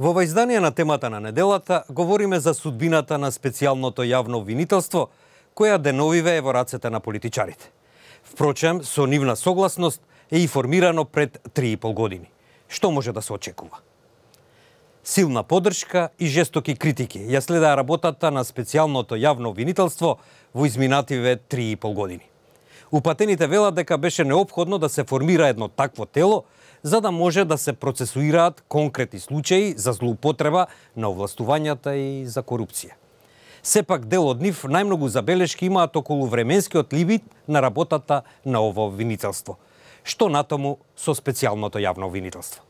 Во ова издание на темата на неделата говориме за судбината на специјалното јавно обвинителство, која деновиве е во рацете на политичарите. Впрочем, со нивна согласност е и формирано пред 3,5 години. Што може да се очекува? Силна поддршка и жестоки критики ја следаа работата на специјалното јавно обвинителство во изминативе 3,5 години. Упатените велат дека беше неопходно да се формира едно такво тело, за да може да се процесуираат конкретни случаи за злоупотреба на овластувањата и за корупција. Сепак дел од нив најмногу забелешки имаат околу временскиот лимит на работата на ова обвинителство. Што натаму со специјалното јавно обвинителство?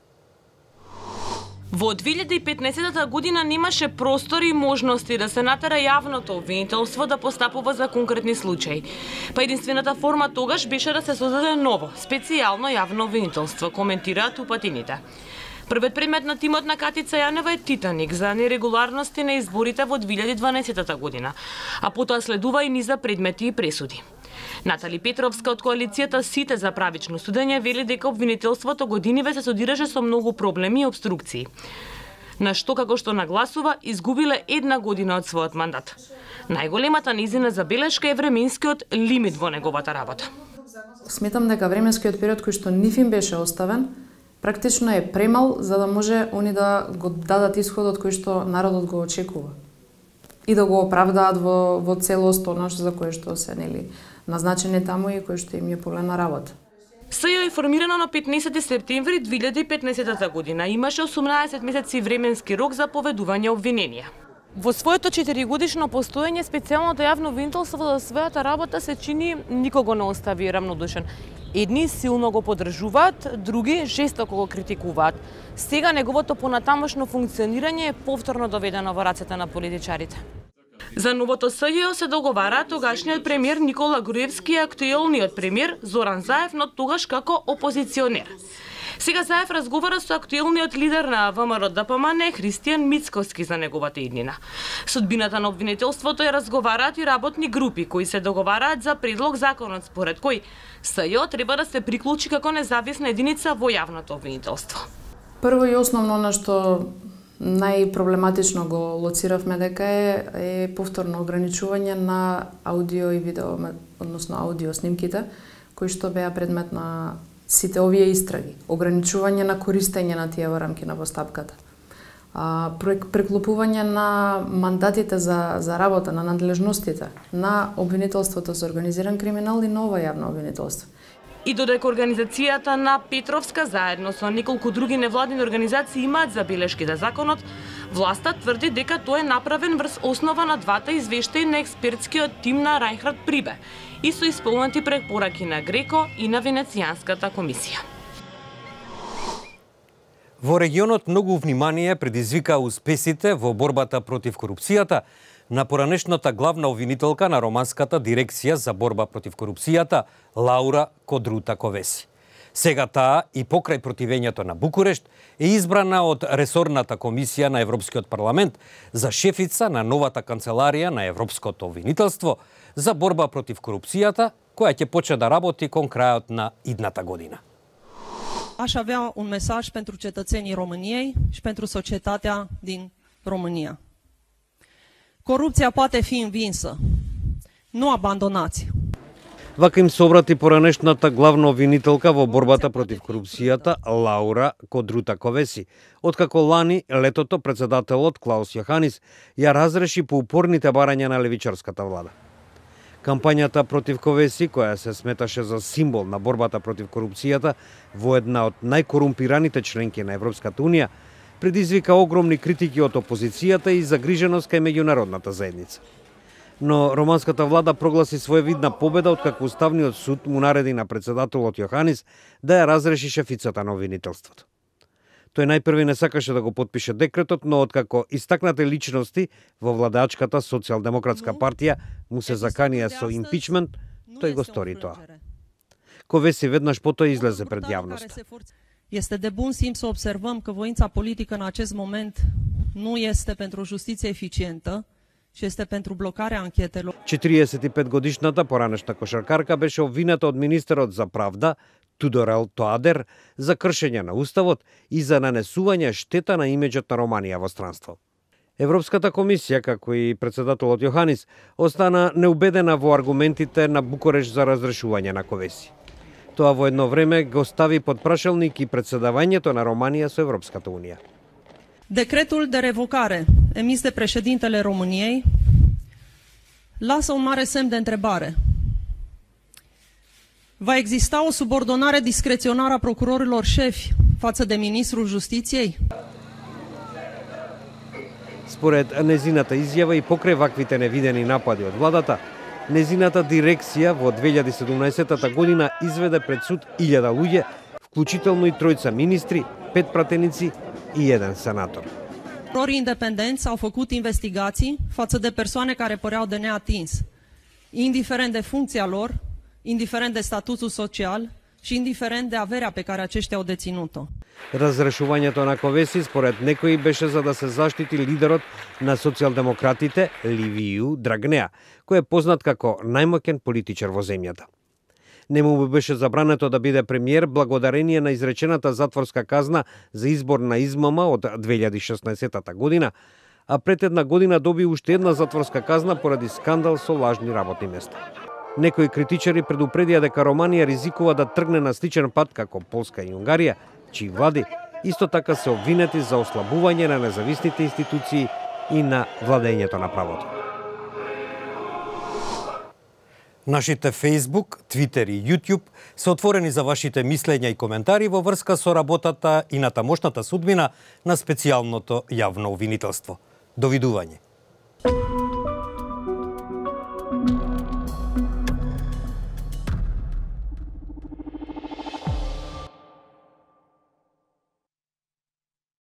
Во 2015 година немаше простори и можности да се натера јавното обвинителство да постапува за конкретни случаи. Па единствената форма тогаш беше да се создаде ново, специјално јавно обвинителство, коментираат упатените. Првиот предмет на тимот на Катица Јанева е Титаник за нерегуларности на изборите во 2012 година, а потоа следува и низа предмети и пресуди. Натали Петровска од коалицијата Сите за правично судење вели дека обвинителството годиниве се судираше со многу проблеми и обструкции. На што, како што нагласува, изгубиле 1 година од својот мандат. Најголемата нејзина забелешка е временскиот лимит во неговата работа. Сметам дека временскиот период кој што нив им беше оставен, практично е премал за да може они да го дадат исходот кој што народот го очекува. И да го оправдаат во целост оно за кое што се назначени таму и кој што им е полена работа. СЈО е формирано на 15 септември 2015 година. Имаше 18 месеци временски рок за поведување обвиненија. Во своето 4-годишно постоење, специјалното јавно обвинителство за својата работа се чини никого не остави равнодушен. Едни силно го поддржуваат, други жестоко го критикуваат. Сега неговото понатамошно функционирање е повторно доведено во рацете на политичарите. За новото СЈО се договараат тогашниот премиер Никола Груевски и актуелниот премиер Зоран Заев, но тогаш како опозиционер. Сега Заев разговара со актуелниот лидер на ВМРО ДПМН Христијан Мицкоски за неговата иднина. Судбината на обвинителството ја разговараат и работни групи кои се договараат за предлог законот според кој СЈО треба да се приклучи како независна единица во јавното обвинителство. Прво и основно на што најпроблематично го лоциравме дека е повторно ограничување на аудио и видео, односно аудио снимките, кои што беа предмет на сите овие истраги. Ограничување на користење на тие во рамки на постапката. Преклопување на мандатите за работа, на надлежностите на обвинителството за организиран криминал и ново јавно обвинителство. И додека организацијата на Петровска заедно со неколку други невладини организации имаат забелешки за законот, власта тврди дека тој е направен врз основа на двата извештаи на експертскиот тим на Рајнхард Прибе и со исполнети препораки на ГРЕКО и на Венецијанската комисија. Во регионот многу внимание предизвика успесите во борбата против корупцијата на поранешната главна обвинителка на романската дирекција за борба против корупцијата Лаура Кодрута Ковеси. Сега таа и покрај противењето на Букурешт е избрана од ресорната комисија на Европскиот парламент за шефица на новата канцеларија на Европското обвинителство за борба против корупцијата, која ќе почне да работи кон крајот на идната година. Aș avea un mesaj pentru cetățenii României și pentru societatea din România. Corupția poate fi învinsă. Nu abandonați. Вака им се обрати поранешната главна обвинителка во борбата против корупцијата Лаура Кодрута Ковеси, откако лани летото председателот Клаус Јоханис ја разреши по упорните барања на левичарската влада. Кампањата против Ковеси, која се сметаше за символ на борбата против корупцијата во една од најкорумпираните членки на Европската унија, предизвика огромни критики од опозицијата и загриженост кај меѓународната заедница. Но романската влада прогласи своевидна победа откако Уставниот суд му нареди на председателот Јоханис да ја разреши шефицата на обвинителството. Тој најпрви не сакаше да го потпише декретот, но откако истакнати личности во владеачката социјалдемократска партија му се заканија со импичмент, тој го стори тоа. Ковеси веднаш потоа излезе пред јавноста. Este de bun simț să observăm că voința politică în acest moment nu este pentru o justiție eficientă, ci este pentru blocarea anchetelor. 45 годишната поранешна кошаркарка беше обвината од министерот за правда, Тудорел Тоадер за кршење на уставот и за нанесување штета на имиџот на Романија во странство. Европската комисија, како и председателот Јоханис, остана неубедена во аргументите на Букуреш за разрешување на Ковеси. Тоа во едно време го стави под прашалник и председавањето на Романија со Европската Унија. Decretul de revocare emis de președintele României lasă un mare semn de întrebare. Va exista o subordonare discreționară a procurorilor șefi față de ministrul Justiției? Според незината изјава и покрај ваквите невидени напади од владата, незината дирекција во 2017 година изведе пред суд 1000 луѓе, вклучително и тројца министри, 5 пратеници и 1 сенатор. Procurorii independenți au făcut investigații față de persoane care păreau de neatins, indiferent de funcția lor, indiferent de statutul social și indiferent de averea pe care aceștia au deținut-o. Разрешувањето на Ковеси според некои беше за да се заштити лидерот на социјалдемократите Ливију Драгнеа, кој е познат како најмоќен политичар во земјата. Нему беше забрането да биде премиер благодарение на изречената затворска казна за избор на измама од 2016 година, а пред една година доби уште една затворска казна поради скандал со лажни работни места. Некои критичари предупредија дека Романија ризикува да тргне на сличен пат како Полска и Унгарија, чии влади исто така се обвинети за ослабување на независните институции и на владењето на правото. Нашите Facebook, Twitter и YouTube се отворени за вашите мислења и коментари во врска со работата и на тамошната судбина на специјалното јавно обвинителство. Довидување.